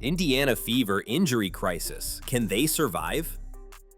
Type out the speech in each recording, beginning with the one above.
Indiana Fever injury crisis. Can they survive?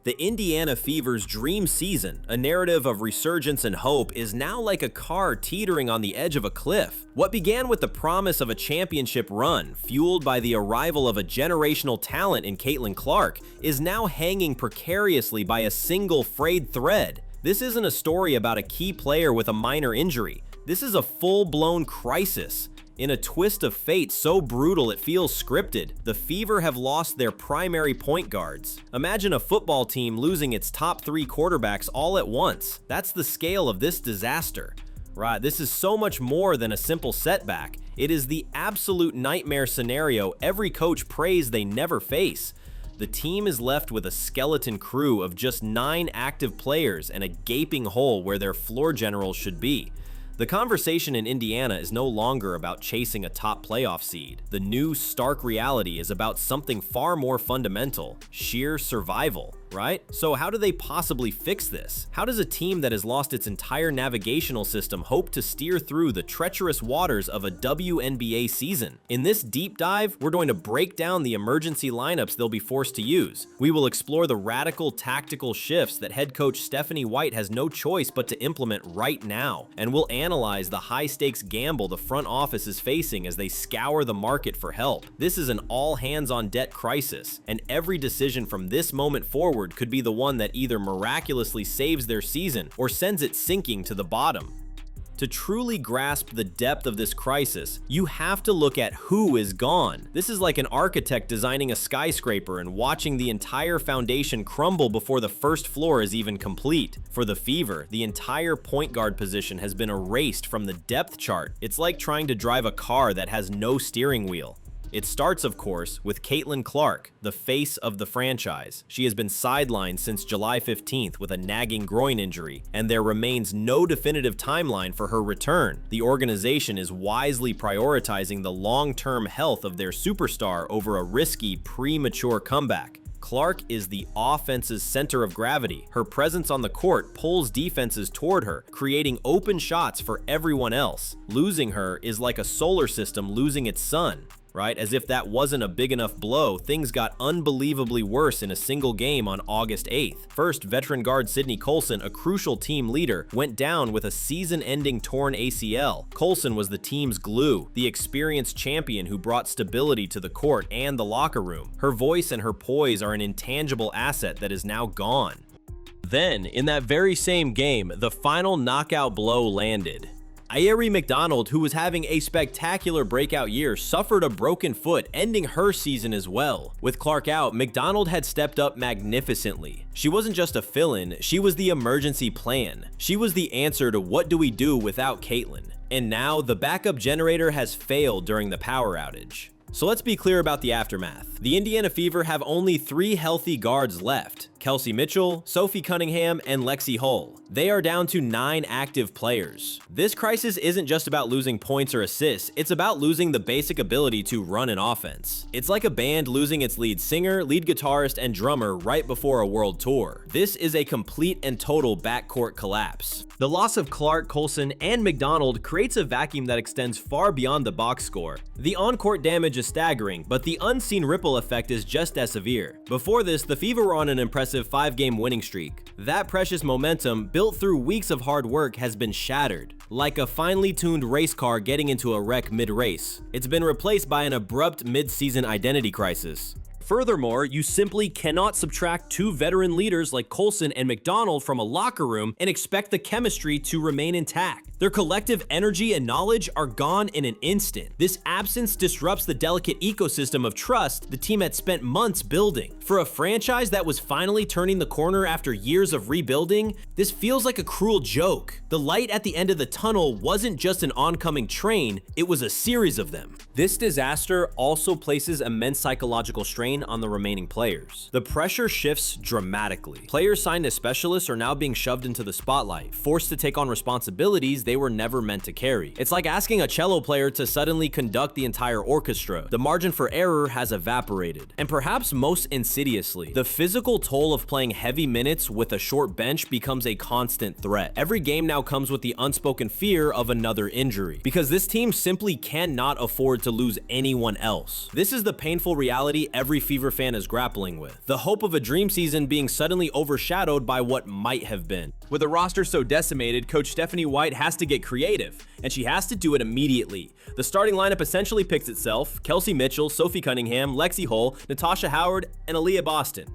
The Indiana Fever's dream season, a narrative of resurgence and hope, is now like a car teetering on the edge of a cliff. What began with the promise of a championship run, fueled by the arrival of a generational talent in Caitlin Clark, is now hanging precariously by a single frayed thread. This isn't a story about a key player with a minor injury. This is a full-blown crisis. In a twist of fate so brutal it feels scripted, the Fever have lost their primary point guards. Imagine a football team losing its top 3 quarterbacks all at once. That's the scale of this disaster. Right, this is so much more than a simple setback. It is the absolute nightmare scenario every coach prays they never face. The team is left with a skeleton crew of just 9 active players and a gaping hole where their floor generals should be. The conversation in Indiana is no longer about chasing a top playoff seed. The new stark reality is about something far more fundamental: sheer survival, right? So how do they possibly fix this? How does a team that has lost its entire navigational system hope to steer through the treacherous waters of a WNBA season? In this deep dive, we're going to break down the emergency lineups they'll be forced to use. We will explore the radical tactical shifts that head coach Stephanie White has no choice but to implement right now. And we'll analyze the high-stakes gamble the front office is facing as they scour the market for help. This is an all-hands-on-deck crisis, and every decision from this moment forward could be the one that either miraculously saves their season or sends it sinking to the bottom. To truly grasp the depth of this crisis, you have to look at who is gone. This is like an architect designing a skyscraper and watching the entire foundation crumble before the first floor is even complete. For the Fever, the entire point guard position has been erased from the depth chart. It's like trying to drive a car that has no steering wheel. It starts, of course, with Caitlin Clark, the face of the franchise. She has been sidelined since July 15th with a nagging groin injury, and there remains no definitive timeline for her return. The organization is wisely prioritizing the long-term health of their superstar over a risky, premature comeback. Clark is the offense's center of gravity. Her presence on the court pulls defenses toward her, creating open shots for everyone else. Losing her is like a solar system losing its sun. Right? As if that wasn't a big enough blow, things got unbelievably worse in a single game on August 8th. First, veteran guard Sydney Colson, a crucial team leader, went down with a season-ending torn ACL. Colson was the team's glue, the experienced champion who brought stability to the court and the locker room. Her voice and her poise are an intangible asset that is now gone. Then, in that very same game, the final knockout blow landed. Ayerie McDonald, who was having a spectacular breakout year, suffered a broken foot, ending her season as well. With Clark out, McDonald had stepped up magnificently. She wasn't just a fill-in, she was the emergency plan. She was the answer to what do we do without Caitlin. And now, the backup generator has failed during the power outage. So let's be clear about the aftermath. The Indiana Fever have only 3 healthy guards left: Kelsey Mitchell, Sophie Cunningham, and Lexi Hull. They are down to 9 active players. This crisis isn't just about losing points or assists, it's about losing the basic ability to run an offense. It's like a band losing its lead singer, lead guitarist, and drummer right before a world tour. This is a complete and total backcourt collapse. The loss of Clark, Colson, and McDonald creates a vacuum that extends far beyond the box score. The on-court damage is staggering, but the unseen ripple effect is just as severe. Before this, the Fever were on an impressive 5-game winning streak. That precious momentum, built through weeks of hard work, has been shattered. Like a finely tuned race car getting into a wreck mid-race. It's been replaced by an abrupt mid-season identity crisis. Furthermore, you simply cannot subtract 2 veteran leaders like Colson and McDonald from a locker room and expect the chemistry to remain intact. Their collective energy and knowledge are gone in an instant. This absence disrupts the delicate ecosystem of trust the team had spent months building. For a franchise that was finally turning the corner after years of rebuilding, this feels like a cruel joke. The light at the end of the tunnel wasn't just an oncoming train, it was a series of them. This disaster also places immense psychological strain on the remaining players. The pressure shifts dramatically. Players signed as specialists are now being shoved into the spotlight, forced to take on responsibilities they were never meant to carry. It's like asking a cello player to suddenly conduct the entire orchestra. The margin for error has evaporated. And perhaps most insidiously, the physical toll of playing heavy minutes with a short bench becomes a constant threat. Every game now comes with the unspoken fear of another injury, because this team simply cannot afford to lose anyone else. This is the painful reality every Fever fan is grappling with. The hope of a dream season being suddenly overshadowed by what might have been. With a roster so decimated, Coach Stephanie White has to get creative, and she has to do it immediately. The starting lineup essentially picks itself: Kelsey Mitchell, Sophie Cunningham, Lexi Hull, Natasha Howard, and Aaliyah Boston.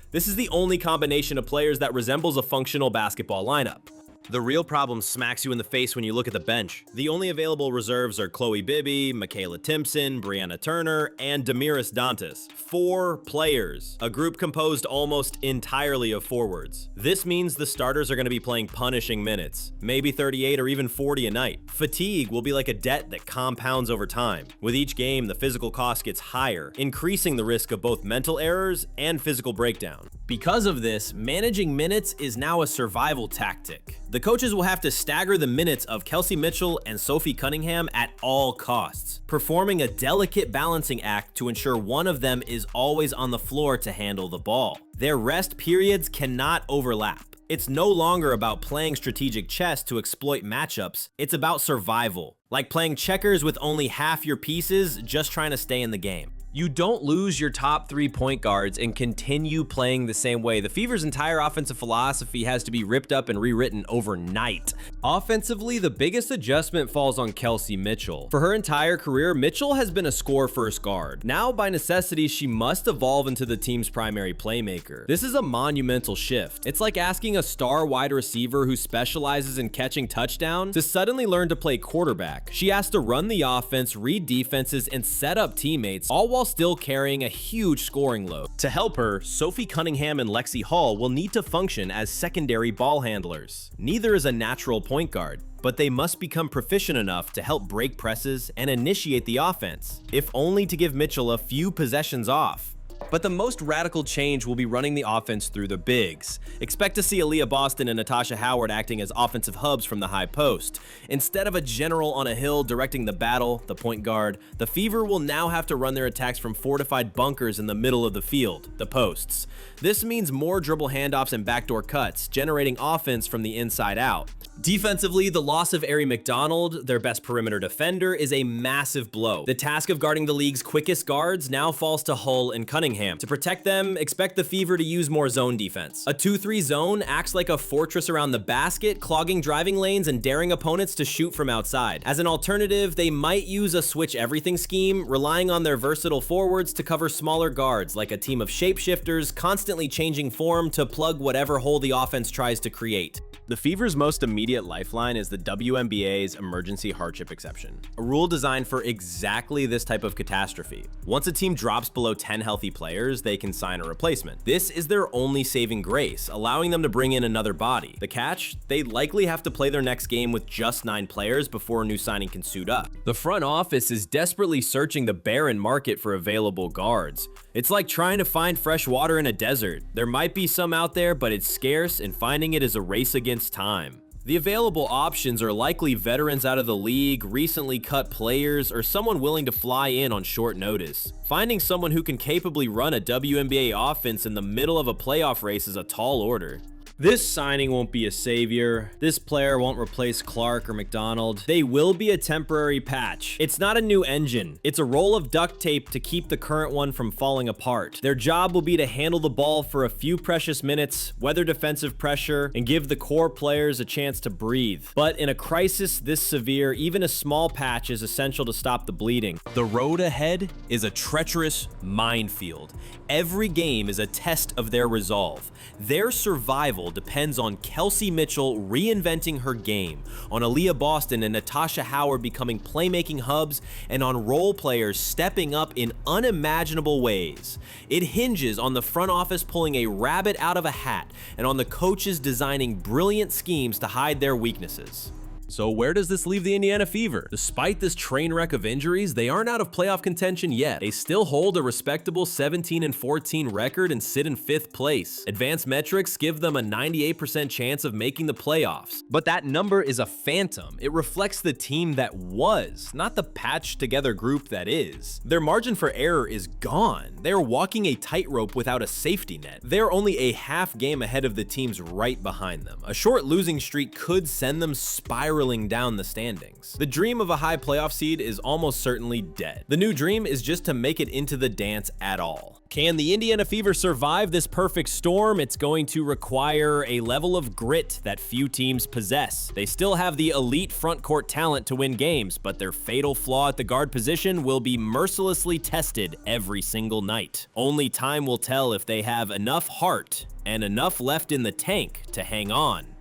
This is the only combination of players that resembles a functional basketball lineup. The real problem smacks you in the face when you look at the bench. The only available reserves are Chloe Bibby, Michaela Timpson, Brianna Turner, and Damiris Dantas. 4 players, a group composed almost entirely of forwards. This means the starters are going to be playing punishing minutes, maybe 38 or even 40 a night. Fatigue will be like a debt that compounds over time. With each game, the physical cost gets higher, increasing the risk of both mental errors and physical breakdown. Because of this, managing minutes is now a survival tactic. The coaches will have to stagger the minutes of Kelsey Mitchell and Sophie Cunningham at all costs, performing a delicate balancing act to ensure one of them is always on the floor to handle the ball. Their rest periods cannot overlap. It's no longer about playing strategic chess to exploit matchups, it's about survival. Like playing checkers with only half your pieces, just trying to stay in the game. You don't lose your top 3 point guards and continue playing the same way. The Fever's entire offensive philosophy has to be ripped up and rewritten overnight. Offensively, the biggest adjustment falls on Kelsey Mitchell. For her entire career, Mitchell has been a score-first guard. Now, by necessity, she must evolve into the team's primary playmaker. This is a monumental shift. It's like asking a star wide receiver who specializes in catching touchdowns to suddenly learn to play quarterback. She has to run the offense, read defenses, and set up teammates, all while still carrying a huge scoring load. To help her, Sophie Cunningham and Lexi Hull will need to function as secondary ball handlers. Neither is a natural point guard, but they must become proficient enough to help break presses and initiate the offense, if only to give Mitchell a few possessions off. But the most radical change will be running the offense through the bigs. Expect to see Aaliyah Boston and Natasha Howard acting as offensive hubs from the high post. Instead of a general on a hill directing the battle, the point guard, the Fever will now have to run their attacks from fortified bunkers in the middle of the field, the posts. This means more dribble handoffs and backdoor cuts, generating offense from the inside out. Defensively, the loss of Aari McDonald, their best perimeter defender, is a massive blow. The task of guarding the league's quickest guards now falls to Hull and Cunningham. To protect them, expect the Fever to use more zone defense. A 2-3 zone acts like a fortress around the basket, clogging driving lanes and daring opponents to shoot from outside. As an alternative, they might use a switch-everything scheme, relying on their versatile forwards to cover smaller guards, like a team of shapeshifters constantly changing form to plug whatever hole the offense tries to create. The Fever's most immediate lifeline is the WNBA's emergency hardship exception, a rule designed for exactly this type of catastrophe. Once a team drops below 10 healthy players, they can sign a replacement. This is their only saving grace, allowing them to bring in another body. The catch? They likely have to play their next game with just 9 players before a new signing can suit up. The front office is desperately searching the barren market for available guards. It's like trying to find fresh water in a desert. There might be some out there, but it's scarce, and finding it is a race against time. The available options are likely veterans out of the league, recently cut players, or someone willing to fly in on short notice. Finding someone who can capably run a WNBA offense in the middle of a playoff race is a tall order. This signing won't be a savior. This player won't replace Clark or McDonald. They will be a temporary patch. It's not a new engine. It's a roll of duct tape to keep the current one from falling apart. Their job will be to handle the ball for a few precious minutes, weather defensive pressure, and give the core players a chance to breathe. But in a crisis this severe, even a small patch is essential to stop the bleeding. The road ahead is a treacherous minefield. Every game is a test of their resolve. Their survival depends on Kelsey Mitchell reinventing her game, on Aaliyah Boston and Natasha Howard becoming playmaking hubs, and on role players stepping up in unimaginable ways. It hinges on the front office pulling a rabbit out of a hat, and on the coaches designing brilliant schemes to hide their weaknesses. So where does this leave the Indiana Fever? Despite this train wreck of injuries, they aren't out of playoff contention yet. They still hold a respectable 17-14 record and sit in 5th place. Advanced metrics give them a 98% chance of making the playoffs. But that number is a phantom. It reflects the team that was, not the patched together group that is. Their margin for error is gone. They're walking a tightrope without a safety net. They're only a half game ahead of the teams right behind them. A short losing streak could send them spiraling down the standings. The dream of a high playoff seed is almost certainly dead. The new dream is just to make it into the dance at all. Can the Indiana Fever survive this perfect storm? It's going to require a level of grit that few teams possess. They still have the elite front court talent to win games, but their fatal flaw at the guard position will be mercilessly tested every single night. Only time will tell if they have enough heart and enough left in the tank to hang on.